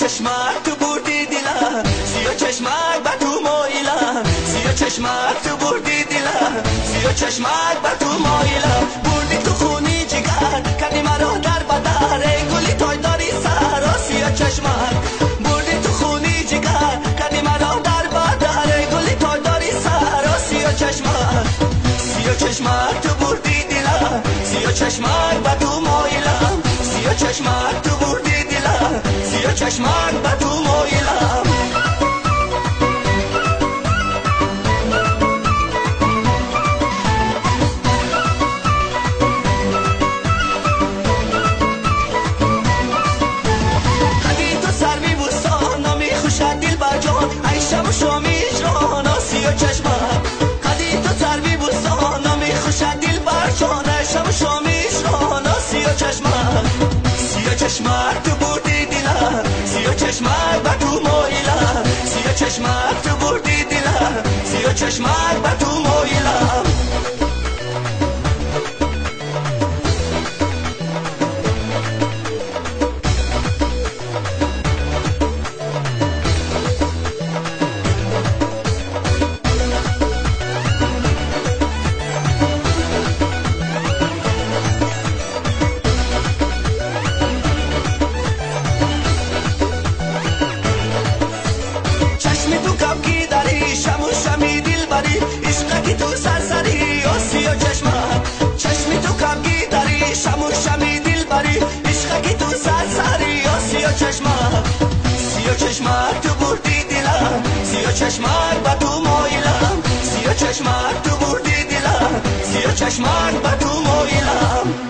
چشمک تو بردی دیلم، سیاه چشمک بر تو مایلم، سیاه چشمک تو بردی دیلم، سیاه چشمک بر تو مایلم. بردی تو خونی جگر، کردی مرا در بدر، ای گلی تای داری سر. سیاه چشمک بردی تو خونی جگر، کردی مرا در بدر، ای گلی تای داری سر. سیاه چشمک، سیاه چشمک تو بردی دیلم، سیاه چشمک بر تو مایلم، سیاه چشمک تو بردی دیلم، سیاه چشمک بر تو مایلم. خدی تو سروی بوستان نامی خوشت دل بر جان، ای شب و شامی اجران. سیاه چشمک خدی تو سروی بوستان نامی خوشت دل بر جان، ای شب و شامی اجران. سیاه چشمک، سیاه چشمک تو بردی دیلم، سیاه چشمک بر تو مایلم، سیاه چشمک تو بردی دیلم، سیاه چشمک بر تو مایلم. سیاه چشمک تو بردی دیلم، سیاه چشمک بر تو مایلم، سیاه چشمک تو بردی دیلم، سیاه چشمک بر تو مایلم.